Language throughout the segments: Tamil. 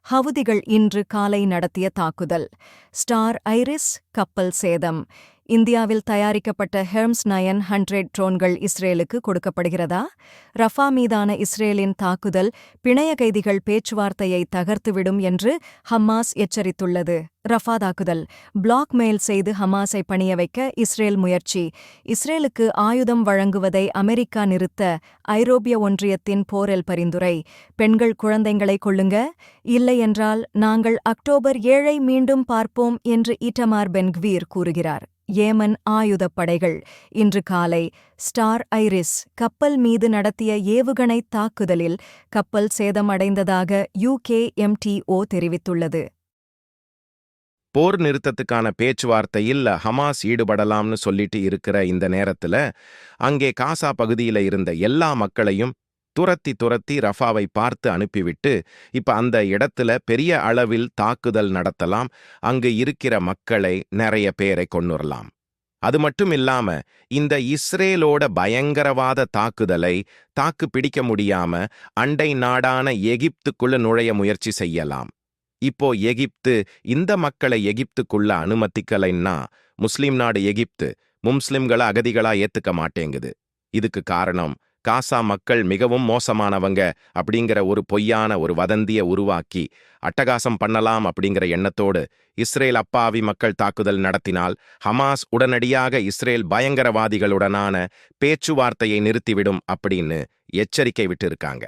ஹவுதிகள் இன்று காலை நடத்திய தாக்குதல். ஸ்டார் ஐரிஸ் கப்பல் சேதம். இந்தியாவில் தயாரிக்கப்பட்ட ஹெர்ம்ஸ் 900 ட்ரோன்கள் இஸ்ரேலுக்கு கொடுக்கப்படுகிறதா? ரஃபா மீதான இஸ்ரேலின் தாக்குதல் பிணைய கைதிகள் பேச்சுவார்த்தையை தகர்த்துவிடும் என்று ஹமாஸ் எச்சரித்துள்ளது. ரஃபா தாக்குதல் பிளாக் மெயில் செய்து ஹமாஸை பணிய வைக்க இஸ்ரேல் முயற்சி. இஸ்ரேலுக்கு ஆயுதம் வழங்குவதை அமெரிக்கா நிறுத்த ஐரோப்பிய ஒன்றியத்தின் போரெல் பரிந்துரை. பெண்கள் குழந்தைகளை கொள்ளுங்க, இல்லையென்றால் நாங்கள் அக்டோபர் 7 மீண்டும் பார்ப்போம் என்று ஈட்டமார் பென்க்வீர் கூறுகிறார். ஏமன் ஆயுதப் படைகள் இன்று காலை ஸ்டார் ஐரிஸ் கப்பல் மீது நடத்திய ஏவுகணை தாக்குதலில் கப்பல் சேதமடைந்ததாக UKMTO தெரிவித்துள்ளது. போர் நிறுத்தத்துக்கான பேச்சுவார்த்தையில் ஹமாஸ் ஈடுபடலாம்னு சொல்லிட்டு இருக்கிற இந்த நேரத்துல அங்கே காசா பகுதியில இருந்த எல்லா மக்களையும் துரத்தி ரஃபாவை பார்த்து அனுப்பிவிட்டு இப்ப அந்த இடத்துல பெரிய அளவில் தாக்குதல் நடத்தலாம், அங்கு இருக்கிற மக்களை நிறைய பேரை கொன்னுறலாம். அது மட்டும் இல்லாம இந்த இஸ்ரேலோட பயங்கரவாத தாக்குதலை தாக்கு பிடிக்க முடியாம அண்டை நாடான எகிப்துக்குள்ள நுழைய முயற்சி செய்யலாம். இப்போ எகிப்து இந்த மக்களை எகிப்துக்குள்ள அனுமதிக்கலைன்னா முஸ்லிம் நாடு எகிப்து முஸ்லிம்களை அகதிகளா ஏத்துக்க மாட்டேங்குது. இதுக்கு காரணம் காசா மக்கள் மிகவும் மோசமானவங்க அப்படிங்கிற ஒரு பொய்யான ஒரு வதந்தியை உருவாக்கி அட்டகாசம் பண்ணலாம் அப்படிங்கிற எண்ணத்தோடு இஸ்ரேல் அப்பாவி மக்கள் தாக்குதல் நடத்தினால் ஹமாஸ் உடனடியாக இஸ்ரேல் பயங்கரவாதிகளுடனான பேச்சுவார்த்தையை நிறுத்திவிடும் அப்படின்னு எச்சரிக்கை விட்டிருக்காங்க.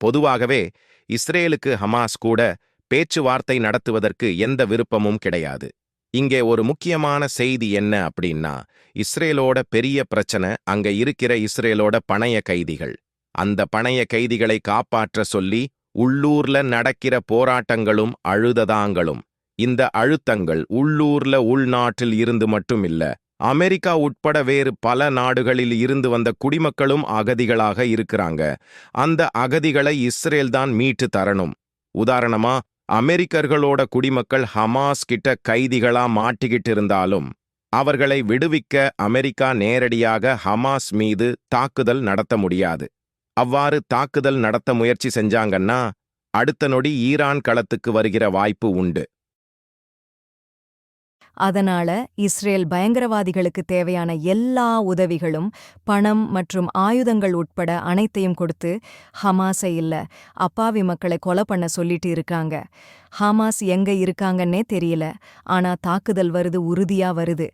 பொதுவாகவே இஸ்ரேலுக்கு ஹமாஸ் கூட பேச்சுவார்த்தை நடத்துவதற்கு எந்த விருப்பமும் கிடையாது. இங்கே ஒரு முக்கியமான செய்தி என்ன அப்படின்னா, இஸ்ரேலோட பெரிய பிரச்சனை அங்க இருக்கிற இஸ்ரேலோட பணைய கைதிகள். அந்த பணைய கைதிகளை காப்பாற்ற சொல்லி உள்ளூர்ல நடக்கிற போராட்டங்களும் அழுததாங்களும். இந்த அழுத்தங்கள் உள்ளூர்ல உள்நாட்டில் இருந்து மட்டும் இல்ல, அமெரிக்கா உட்பட வேறு பல நாடுகளில் இருந்து வந்த குடிமக்களும் அகதிகளாக இருக்கிறாங்க. அந்த அகதிகளை இஸ்ரேல் தான் மீட்டு தரணும். உதாரணமா, அமெரிக்கர்களோட குடிமக்கள் ஹமாஸ் கிட்ட கைதிகளா மாட்டிக்கிட்டு இருந்தாலும் அவர்களை விடுவிக்க அமெரிக்கா நேரடியாக ஹமாஸ் மீது தாக்குதல் நடத்த முடியாது. அவ்வாறு தாக்குதல் நடத்த முயற்சி செஞ்சாங்கன்னா அடுத்த நொடி ஈரான் களத்துக்கு வருகிற வாய்ப்பு உண்டு. அதனால இஸ்ரேல் பயங்கரவாதிகளுக்கு தேவையான எல்லா உதவிகளும் பணம் மற்றும் ஆயுதங்கள் உட்பட அனைத்தையும் கொடுத்து ஹமாஸை இல்ல அப்பாவி மக்களை கொலை பண்ண சொல்லிட்டு இருக்காங்க. ஹமாஸ் எங்க இருக்காங்கன்னே தெரியல, ஆனா தாக்குதல் வருது, உறுதியா வருது.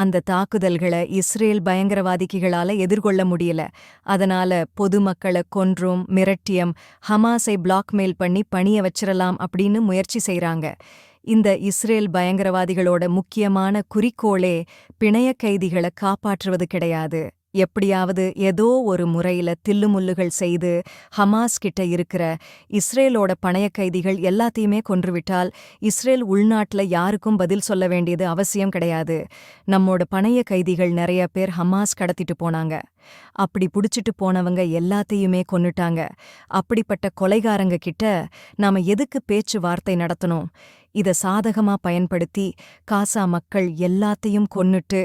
அந்த தாக்குதல்களை இஸ்ரேல் பயங்கரவாதிகளால எதிர்கொள்ள முடியல. அதனால பொதுமக்களை கொன்றும் மிரட்டியம் ஹமாஸை பிளாக்மெயில் பண்ணி பணிய வச்சிரலாம் அப்படின்னு முயற்சி செய்றாங்க. இந்த இஸ்ரேல் பயங்கரவாதிகளோட முக்கியமான குறிக்கோளே பிணைய கைதிகளை காப்பாற்றுவது கிடையாது. எப்படியாவது ஏதோ ஒரு முறையில தில்லுமுல்லுகள் செய்து ஹமாஸ் கிட்ட இருக்கிற இஸ்ரேலோட பணைய கைதிகள் எல்லாத்தையுமே கொன்றுவிட்டால் இஸ்ரேல் உள்நாட்டுல யாருக்கும் பதில் சொல்ல வேண்டியது அவசியம் கிடையாது. நம்மோட பணைய கைதிகள் நிறைய பேர் ஹமாஸ் கடத்திட்டு போனாங்க. அப்படி புடிச்சிட்டு போனவங்க எல்லாத்தையுமே கொன்னுட்டாங்க. அப்படிப்பட்ட கொலைகாரங்க கிட்ட நாம எதுக்கு பேச்சுவார்த்தை நடத்தணும்? இத சாதகமா பயன்படுத்தி காசா மக்கள் எல்லாத்தையும் கொன்னுட்டு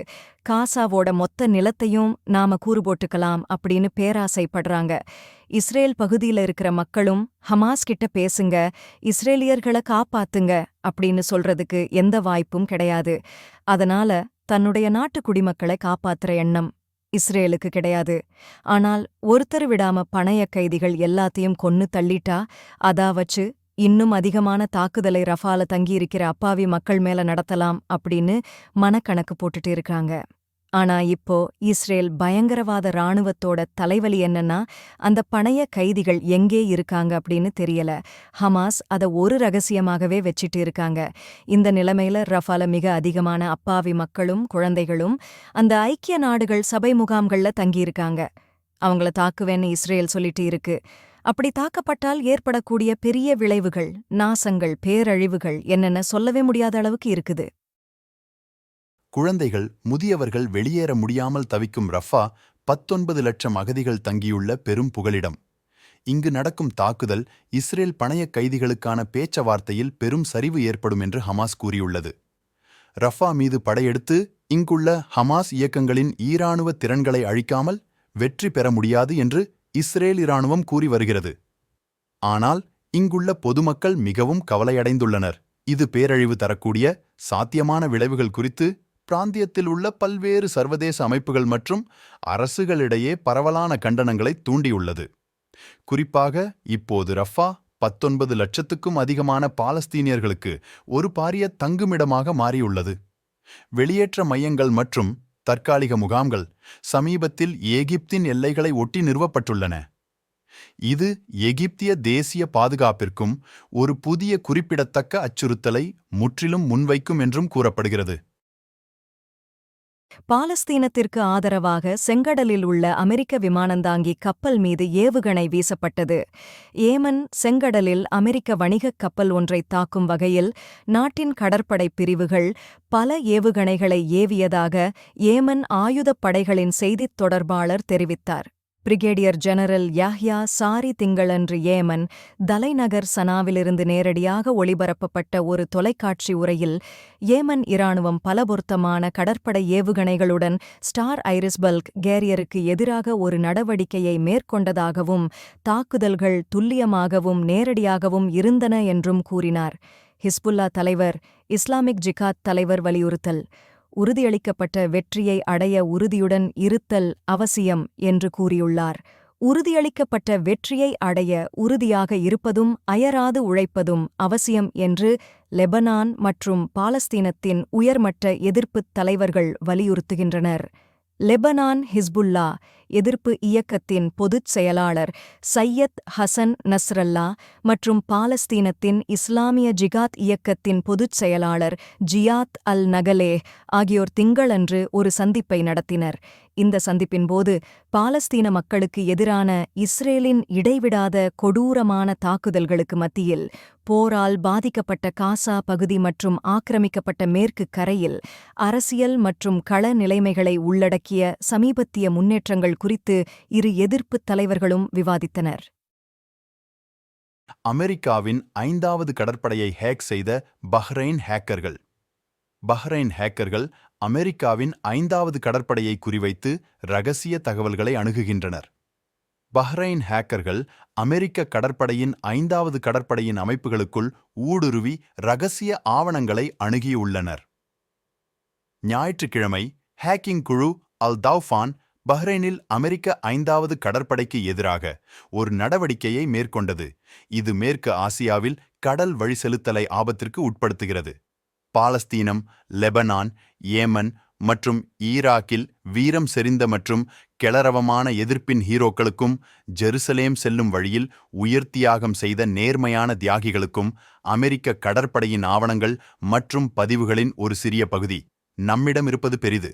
காசாவோட மொத்த நிலத்தையும் நாம கூறு போட்டுக்கலாம் அப்படின்னு பேராசைப்படுறாங்க. இஸ்ரேல் பகுதியில இருக்கிற மக்களும் ஹமாஸ் கிட்ட பேசுங்க, இஸ்ரேலியர்களை காப்பாத்துங்க அப்படின்னு சொல்றதுக்கு எந்த வாய்ப்பும் கிடையாது. அதனால தன்னுடைய நாட்டு குடிமக்களை காப்பாத்துற எண்ணம் இஸ்ரேலுக்கு கிடையாது. ஆனால் ஒருத்தர் விடாம பணைய கைதிகள் எல்லாத்தையும் கொன்னு தள்ளிட்டா அதா வச்சு இன்னும் அதிகமான தாக்குதலை ரஃபால தங்கியிருக்கிற அப்பாவி மக்கள் மேல நடத்தலாம் அப்படின்னு மனக்கணக்கு போட்டுட்டு இருக்காங்க. ஆனா இப்போ இஸ்ரேல் பயங்கரவாத ராணுவத்தோட தலைவலி என்னன்னா, அந்த பணைய கைதிகள் எங்கே இருக்காங்க அப்படின்னு தெரியல. ஹமாஸ் அத ஒரு ரகசியமாகவே வச்சிட்டு இருக்காங்க. இந்த நிலைமையில ரஃபால மிக அதிகமான அப்பாவி மக்களும் குழந்தைகளும் அந்த ஐக்கிய நாடுகள் சபை முகாம்கள்ல தங்கியிருக்காங்க. அவங்கள தாக்குவேன்னு இஸ்ரேல் சொல்லிட்டு இருக்கு. அப்படி தாக்கப்பட்டால் ஏற்படக்கூடிய பெரிய விளைவுகள், நாசங்கள், பேரழிவுகள் என்னென்ன சொல்லவே முடியாத அளவுக்கு இருக்குது. குழந்தைகள், முதியவர்கள் வெளியேற முடியாமல் தவிக்கும் ரஃபா 19 லட்சம் அகதிகள் தங்கியுள்ள பெரும் புகலிடம். இங்கு நடக்கும் தாக்குதல் இஸ்ரேல் பணைய கைதிகளுக்கான பேச்சுவார்த்தையில் பெரும் சரிவு ஏற்படும் என்று ஹமாஸ் கூறியுள்ளது. ரஃபா மீது படையெடுத்து இங்குள்ள ஹமாஸ் இயக்கங்களின் ஈராணுவ திறன்களை அழிக்காமல் வெற்றி பெற முடியாது என்று இஸ்ரேல் இராணுவம் கூறி வருகிறது. ஆனால் இங்குள்ள பொதுமக்கள் மிகவும் கவலையடைந்துள்ளனர். இது பேரழிவு தரக்கூடிய சாத்தியமான விளைவுகள் குறித்து பிராந்தியத்தில் உள்ள பல்வேறு சர்வதேச அமைப்புகள் மற்றும் அரசுகளிடையே பரவலான கண்டனங்களை தூண்டியுள்ளது. குறிப்பாக இப்போது ரஃபா 19 லட்சத்துக்கும் அதிகமான பாலஸ்தீனியர்களுக்கு ஒரு பாரிய தங்குமிடமாக மாறியுள்ளது. வெளியேற்ற மையங்கள் மற்றும் தற்காலிக முகாம்கள் சமீபத்தில் எகிப்தின் எல்லைகளை ஒட்டி நிறுவப்பட்டுள்ளன. இது எகிப்திய தேசிய பாதுகாப்பிற்கும் ஒரு புதிய குறிப்பிடத்தக்க அச்சுறுத்தலை முற்றிலும் முன்வைக்கும் என்றும் கூறப்படுகிறது. பாலஸ்தீனத்திற்கு ஆதரவாக செங்கடலில் உள்ள அமெரிக்க விமானந்தாங்கி கப்பல் மீது ஏவுகணை வீசப்பட்டது. ஏமன் செங்கடலில் அமெரிக்க வணிகக் கப்பல் ஒன்றை தாக்கும் வகையில் நாட்டின் கடற்படை பிரிவுகள் பல ஏவுகணைகளை ஏவியதாக ஏமன் ஆயுதப் படைகளின் செய்தித் தொடர்பாளர் தெரிவித்தார். பிரிகேடியர் ஜெனரல் யாஹ்யா சாரி திங்களன்று ஏமன் தலைநகர் சனாவிலிருந்து நேரடியாக ஒளிபரப்பப்பட்ட ஒரு தொலைக்காட்சி உரையில் ஏமன் இராணுவம் பலபொருத்தமான கடற்படை ஏவுகணைகளுடன் ஸ்டார் ஐரிஸ்பல்க் கேரியருக்கு எதிராக ஒரு நடவடிக்கையை மேற்கொண்டதாகவும் தாக்குதல்கள் துல்லியமாகவும் நேரடியாகவும் இருந்தன என்றும் கூறினார். ஹிஸ்புல்லா தலைவர் இஸ்லாமிக் ஜிகாத் தலைவர் வலியுறுத்தல் உறுதியளிக்கப்பட்ட வெற்றியை அடைய உறுதியுடன் இருத்தல் அவசியம் என்று கூறியுள்ளார். உறுதியளிக்கப்பட்ட வெற்றியை அடைய உறுதியாக இருப்பதும் அயராது உழைப்பதும் அவசியம் என்று லெபனான் மற்றும் பாலஸ்தீனத்தின் உயர்மட்ட எதிர்ப்புத் தலைவர்கள் வலியுறுத்துகின்றனர். லெபனான் ஹிஸ்புல்லா எதிர்ப்பு இயக்கத்தின் பொதுச் செயலாளர் சையத் ஹசன் நஸ்ரல்லா மற்றும் பாலஸ்தீனத்தின் இஸ்லாமிய ஜிகாத் இயக்கத்தின் பொதுச் செயலாளர் ஜியாத் அல் நகலே ஆகியோர் திங்களன்று ஒரு சந்திப்பை நடத்தினர். இந்த சந்திப்பின்போது பாலஸ்தீன மக்களுக்கு எதிரான இஸ்ரேலின் இடைவிடாத கொடூரமான தாக்குதல்களுக்கு மத்தியில் போரால் பாதிக்கப்பட்ட காசா பகுதி மற்றும் ஆக்கிரமிக்கப்பட்ட மேற்கு கரையில் அரசியல் மற்றும் கள நிலைமைகளை உள்ளடக்கிய சமீபத்திய முன்னேற்றங்கள் குறித்து இரு எதிர்ப்புத் தலைவர்களும் விவாதித்தனர். அமெரிக்காவின் 5வது கடற்படையை ஹேக் செய்த பஹ்ரைன் ஹேக்கர்கள். பஹ்ரைன் ஹேக்கர்கள் அமெரிக்காவின் 5வது கடற்படையை குறிவைத்து ரகசிய தகவல்களை அணுகுகின்றனர். பஹ்ரைன் ஹேக்கர்கள் அமெரிக்க கடற்படையின் 5வது கடற்படையின் அமைப்புகளுக்குள் ஊடுருவி ரகசிய ஆவணங்களை அணுகியுள்ளனர். ஞாயிற்றுக்கிழமை ஹேக்கிங் குழு அல் தௌஃபான் பஹ்ரைனில் அமெரிக்க 5வது கடற்படைக்கு எதிராக ஒரு நடவடிக்கையை மேற்கொண்டது. இது மேற்கு ஆசியாவில் கடல் வழி செலுத்தலை ஆபத்திற்கு உட்படுத்துகிறது. பாலஸ்தீனம், லெபனான், ஏமன் மற்றும் ஈராக்கில் வீரம் செறிந்த மற்றும் கிளறவமான எதிர்ப்பின் ஹீரோக்களுக்கும் ஜெருசலேம் செல்லும் வழியில் உயிர் தியாகம் செய்த நேர்மையான தியாகிகளுக்கும் அமெரிக்க கடற்படையின் ஆவணங்கள் மற்றும் பதிவுகளின் ஒரு சிறிய பகுதி நம்மிடம் இருப்பது பெரிது.